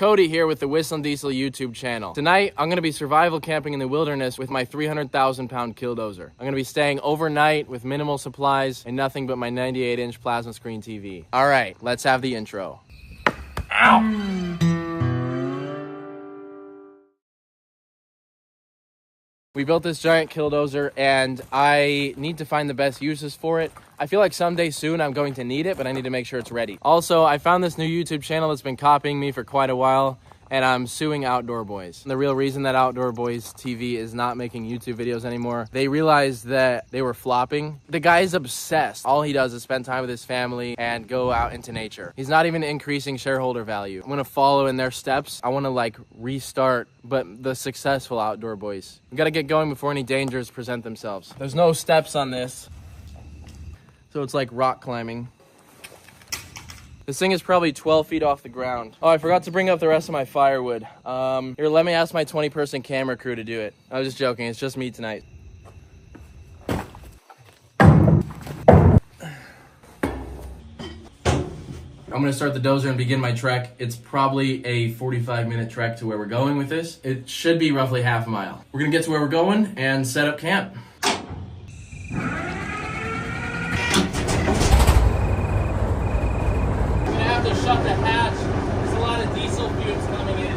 Cody here with the Whistling Diesel YouTube channel. Tonight, I'm gonna be survival camping in the wilderness with my 300,000 pound killdozer. I'm gonna be staying overnight with minimal supplies and nothing but my 98-inch plasma screen TV. All right, let's have the intro. Ow! We built this giant killdozer and I need to find the best uses for it. I feel like someday soon I'm going to need it, but I need to make sure it's ready. Also, I found this new YouTube channel that's been copying me for quite a while, and I'm suing Outdoor Boys. The real reason that Outdoor Boys TV is not making YouTube videos anymore, they realized that they were flopping. The guy is obsessed. All he does is spend time with his family and go out into nature. He's not even increasing shareholder value. I'm gonna follow in their steps. I wanna like restart, but the successful Outdoor Boys. We gotta get going before any dangers present themselves. There's no steps on this, so it's like rock climbing. This thing is probably 12 feet off the ground. Oh, I forgot to bring up the rest of my firewood. Here, let me ask my 20-person camera crew to do it. I was just joking, it's just me tonight. I'm gonna start the dozer and begin my trek. It's probably a 45-minute trek to where we're going with this. It should be roughly half a mile. We're gonna get to where we're going and set up camp. Shut the hatch. There's a lot of diesel fumes coming in.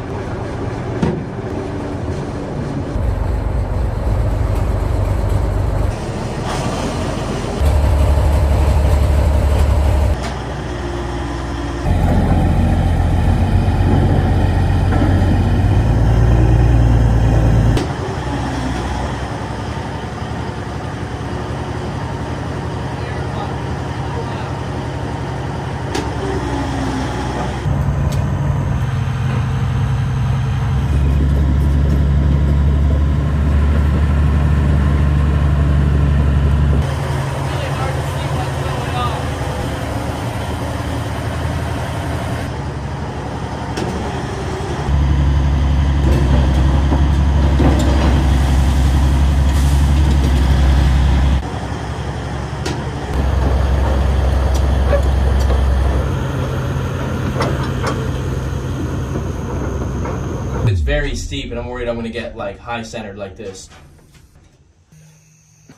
It's very steep and I'm worried I'm gonna get like high centered like this.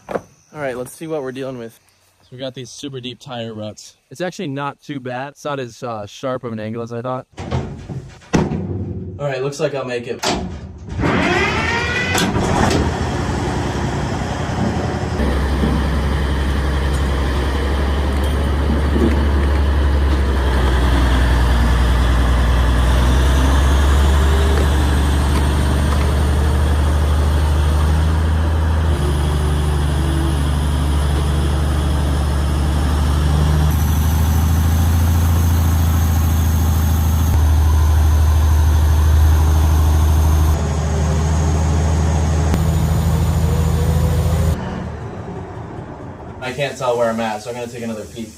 All right, let's see what we're dealing with. So we got these super deep tire ruts. It's actually not too bad. It's not as sharp of an angle as I thought. All right, looks like I'll make it. I can't tell where I'm at, so I'm gonna take another peek.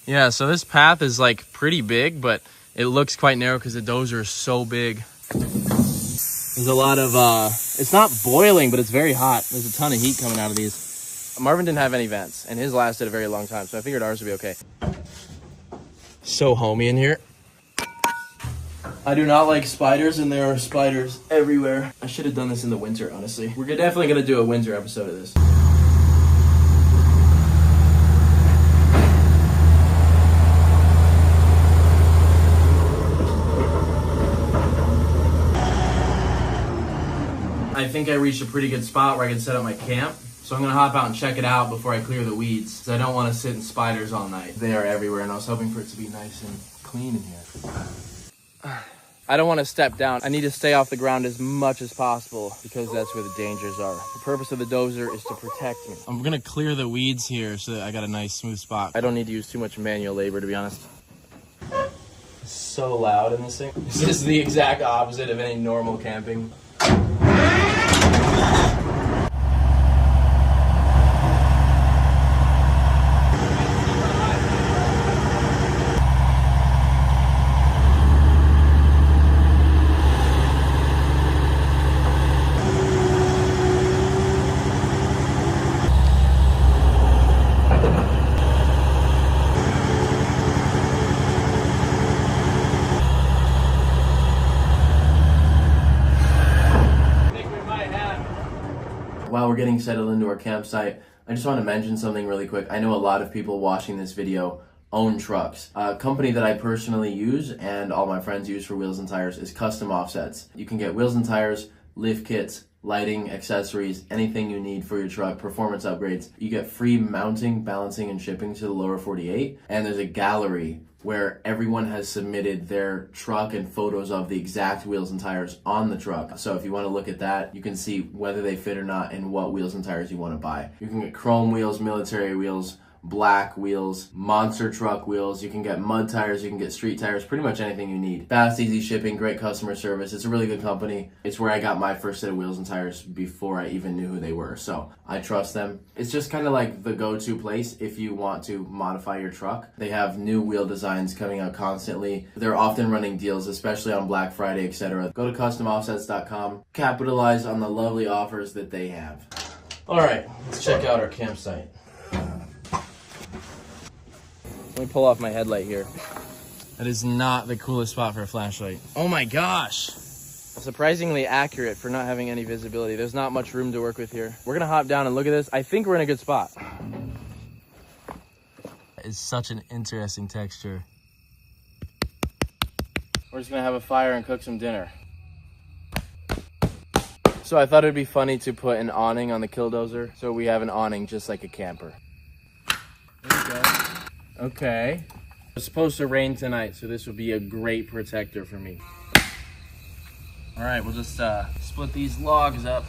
Yeah, so this path is like pretty big, but it looks quite narrow because the dozer is so big. There's a lot of, it's not boiling, but it's very hot. There's a ton of heat coming out of these. Marvin didn't have any vents, and his lasted a very long time, so I figured ours would be okay. So homey in here. I do not like spiders, and there are spiders everywhere. I should have done this in the winter, honestly. We're definitely gonna do a winter episode of this. I think I reached a pretty good spot where I can set up my camp. So I'm gonna hop out and check it out before I clear the weeds, because I don't want to sit in spiders all night. They are everywhere, and I was hoping for it to be nice and clean in here. I don't want to step down. I need to stay off the ground as much as possible because that's where the dangers are. The purpose of the dozer is to protect me. I'm gonna clear the weeds here so that I got a nice smooth spot. I don't need to use too much manual labor, to be honest. It's so loud in this thing. This is the exact opposite of any normal camping. while we're getting settled into our campsite, I just want to mention something really quick. I know a lot of people watching this video own trucks. A company that I personally use and all my friends use for wheels and tires is Custom Offsets. You can get wheels and tires, lift kits, lighting, accessories, anything you need for your truck, performance upgrades. You get free mounting, balancing, and shipping to the lower 48. And there's a gallery where everyone has submitted their truck and photos of the exact wheels and tires on the truck. So if you want to look at that, you can see whether they fit or not and what wheels and tires you want to buy. You can get chrome wheels, military wheels, black wheels, monster truck wheels. You can get mud tires, you can get street tires, pretty much anything you need. Fast, easy shipping, great customer service. It's a really good company. It's where I got my first set of wheels and tires before I even knew who they were. So I trust them. It's just kind of like the go-to place if you want to modify your truck. They have new wheel designs coming out constantly. They're often running deals, especially on Black Friday, etc. Go to customoffsets.com. Capitalize on the lovely offers that they have. All right, let's check out our campsite. Let me pull off my headlight here. That is not the coolest spot for a flashlight. Oh my gosh. Surprisingly accurate for not having any visibility. There's not much room to work with here. We're gonna hop down and look at this. I think we're in a good spot. It's such an interesting texture. We're just gonna have a fire and cook some dinner. So I thought it'd be funny to put an awning on the Killdozer. So we have an awning just like a camper. There we go. Okay. It's supposed to rain tonight, so this would be a great protector for me. All right, we'll just split these logs up.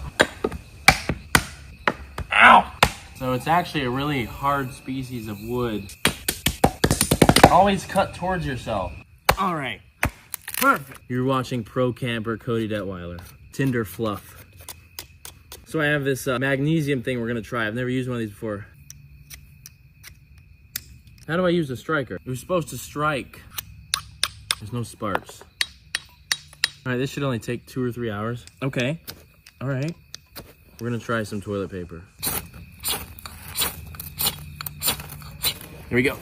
Ow! So it's actually a really hard species of wood. Always cut towards yourself. All right, perfect. You're watching pro camper Cody Detweiler. Tinder fluff. So I have this magnesium thing we're gonna try. I've never used one of these before. How do I use a striker? It was supposed to strike. There's no sparks. All right, this should only take 2 or 3 hours. Okay, all right. We're gonna try some toilet paper. Here we go,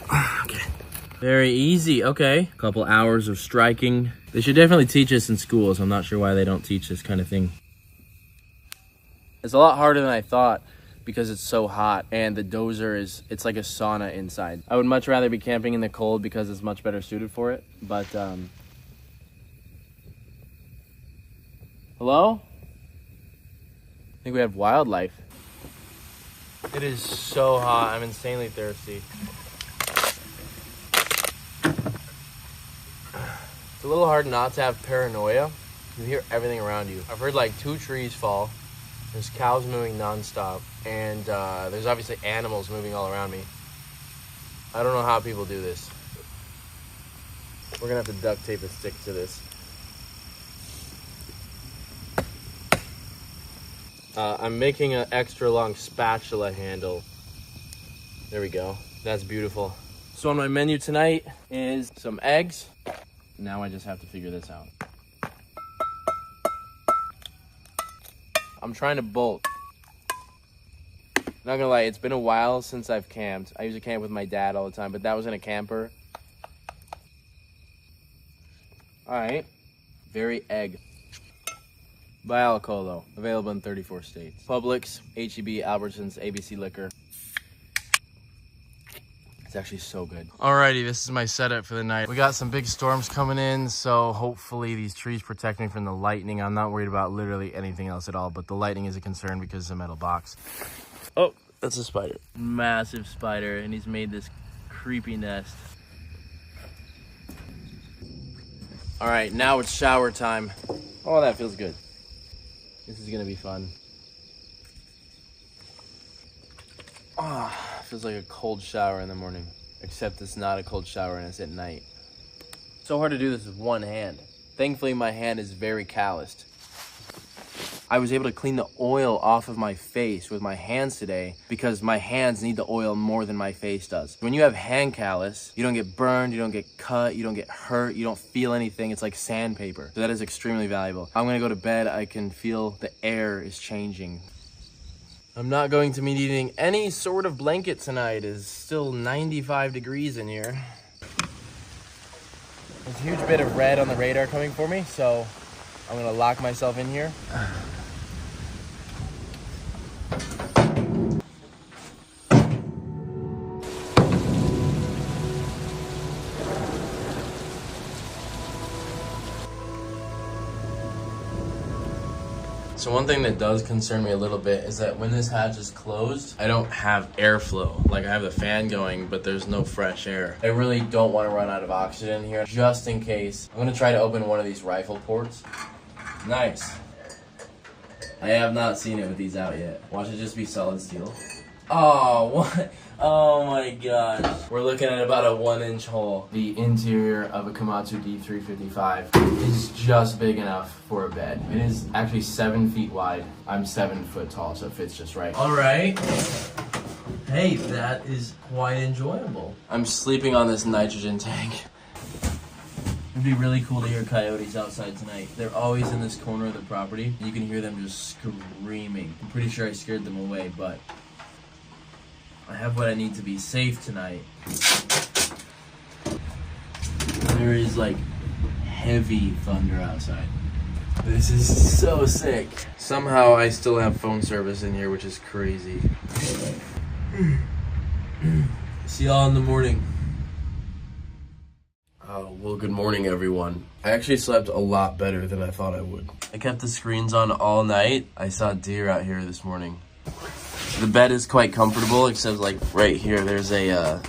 okay. Very easy, okay. A couple hours of striking. They should definitely teach us in schools. I'm not sure why they don't teach this kind of thing. It's a lot harder than I thought, because it's so hot and the dozer it's like a sauna inside. I would much rather be camping in the cold because it's much better suited for it, but hello? I think we have wildlife. It is so hot, I'm insanely thirsty. It's a little hard not to have paranoia. You hear everything around you. I've heard like 2 trees fall. There's cows moving nonstop, and there's obviously animals moving all around me. I don't know how people do this. We're gonna have to duct tape a stick to this. I'm making an extra long spatula handle. There we go, that's beautiful. So on my menu tonight is some eggs. Now I just have to figure this out. I'm trying to bolt. Not gonna lie, it's been a while since I've camped. I used to camp with my dad all the time, but that was in a camper. All right, very egg. By Alcolo, available in 34 states. Publix, H-E-B, Albertsons, ABC Liquor. It's actually so good. Alrighty, this is my setup for the night. We got some big storms coming in, so hopefully these trees protect me from the lightning. I'm not worried about literally anything else at all, but the lightning is a concern because it's a metal box. Oh, that's a spider. Massive spider, and he's made this creepy nest. All right, now it's shower time. Oh, that feels good. This is gonna be fun. Ah, feels like a cold shower in the morning, except it's not a cold shower and it's at night. So hard to do this with one hand. Thankfully, my hand is very calloused. I was able to clean the oil off of my face with my hands today because my hands need the oil more than my face does. When you have hand callus, you don't get burned, you don't get cut, you don't get hurt, you don't feel anything. It's like sandpaper. So that is extremely valuable. I'm gonna go to bed. I can feel the air is changing. I'm not going to be needing any sort of blanket tonight. It's still 95 degrees in here. There's a huge bit of red on the radar coming for me, so I'm gonna lock myself in here. So one thing that does concern me a little bit is that when this hatch is closed, I don't have airflow. Like I have the fan going, but there's no fresh air. I really don't want to run out of oxygen here, just in case. I'm gonna try to open one of these rifle ports. Nice. I have not seen it with these out yet. Watch it just be solid steel. Oh, what? Oh my gosh. We're looking at about a 1-inch hole. The interior of a Komatsu D355 is just big enough for a bed. It is actually 7 feet wide. I'm 7 foot tall, so it fits just right. All right. Hey, that is quite enjoyable. I'm sleeping on this nitrogen tank. It'd be really cool to hear coyotes outside tonight. They're always in this corner of the property. You can hear them just screaming. I'm pretty sure I scared them away, but I have what I need to be safe tonight. There is like heavy thunder outside. This is so sick. Somehow I still have phone service in here, which is crazy. See y'all in the morning. Oh, well, good morning, everyone. I actually slept a lot better than I thought I would. I kept the screens on all night. I saw deer out here this morning. The bed is quite comfortable, except like right here, there's a,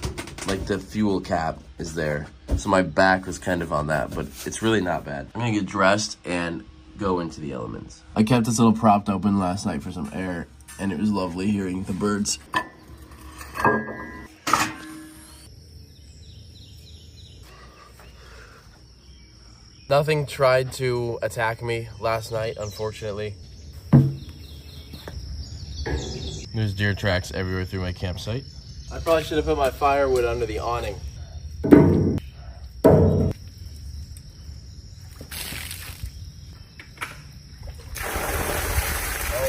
like the fuel cap is there. So my back was kind of on that, but it's really not bad. I'm gonna get dressed and go into the elements. I kept this little propped open last night for some air, and it was lovely hearing the birds. Nothing tried to attack me last night, unfortunately. There's deer tracks everywhere through my campsite. I probably should have put my firewood under the awning. Oh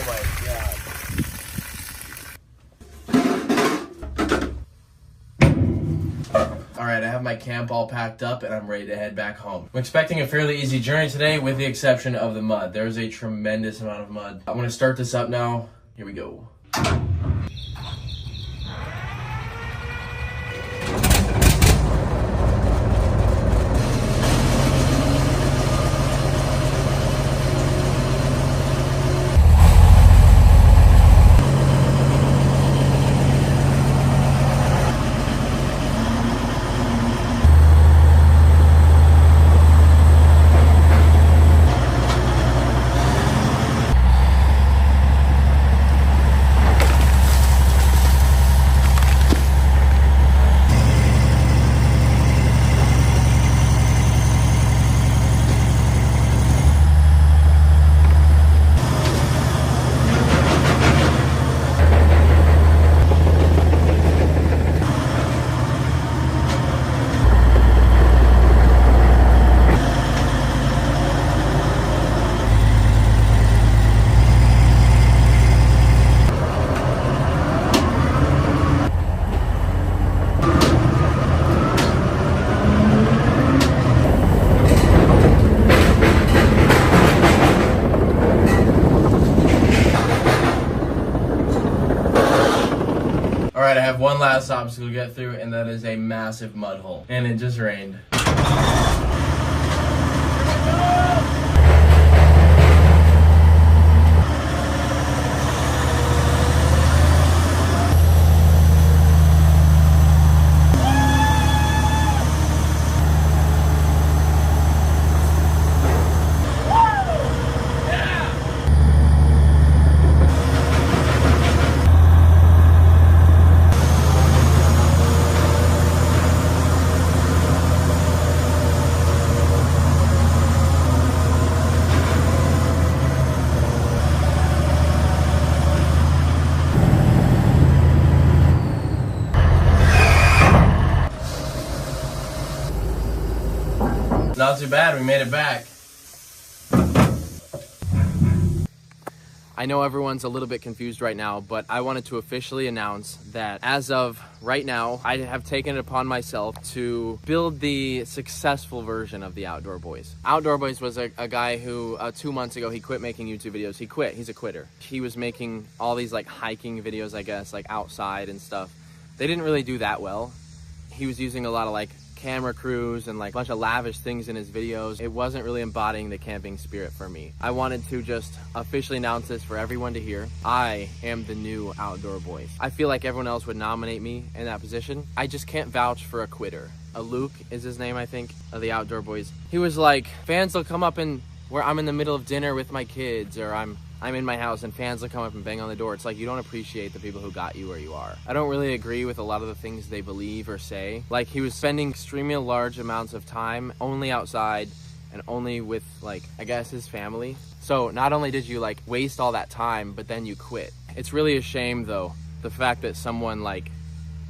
my God. All right, I have my camp all packed up and I'm ready to head back home. I'm expecting a fairly easy journey today with the exception of the mud. There's a tremendous amount of mud. I'm gonna start this up now. Here we go. All right, I have one last obstacle to get through, and that is a massive mud hole. And it just rained. Not too bad, we made it back. I know everyone's a little bit confused right now, but I wanted to officially announce that as of right now, I have taken it upon myself to build the successful version of the Outdoor Boys. Outdoor Boys was a guy who 2 months ago, he quit making YouTube videos. He quit, he's a quitter. He was making all these like hiking videos, I guess, like outside and stuff. They didn't really do that well. He was using a lot of like camera crews and like a bunch of lavish things in his videos. It wasn't really embodying the camping spirit for me. I wanted to just officially announce this for everyone to hear. I am the new Outdoor Boys. I feel like everyone else would nominate me in that position. I just can't vouch for a quitter. Luke is his name, I think, of the Outdoor Boys. He was like, fans will come up and where I'm in the middle of dinner with my kids, or I'm in my house and fans will come up and bang on the door. It's like, you don't appreciate the people who got you where you are. I don't really agree with a lot of the things they believe or say. Like, he was spending extremely large amounts of time only outside and only with, like, I guess his family. So not only did you like waste all that time, but then you quit. It's really a shame though, the fact that someone like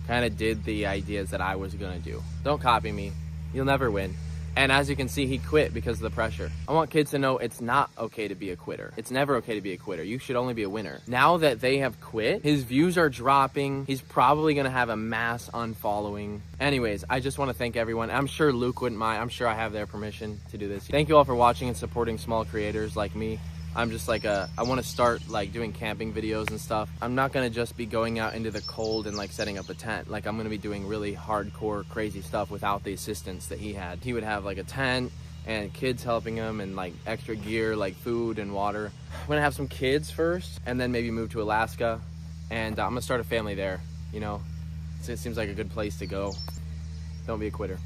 kind of did the ideas that I was gonna do. Don't copy me, you'll never win. And as you can see, he quit because of the pressure. I want kids to know it's not okay to be a quitter. It's never okay to be a quitter. You should only be a winner. Now that they have quit, his views are dropping. He's probably gonna have a mass unfollowing. Anyways, I just wanna thank everyone. I'm sure Luke wouldn't mind. I'm sure I have their permission to do this. Thank you all for watching and supporting small creators like me. I'm just like I want to start like doing camping videos and stuff. I'm not gonna just be going out into the cold and like setting up a tent. Like, I'm gonna be doing really hardcore crazy stuff without the assistance that he had. He would have like a tent and kids helping him and like extra gear like food and water. I'm gonna have some kids first and then maybe move to Alaska, and I'm gonna start a family there, you know. It seems like a good place to go. Don't be a quitter.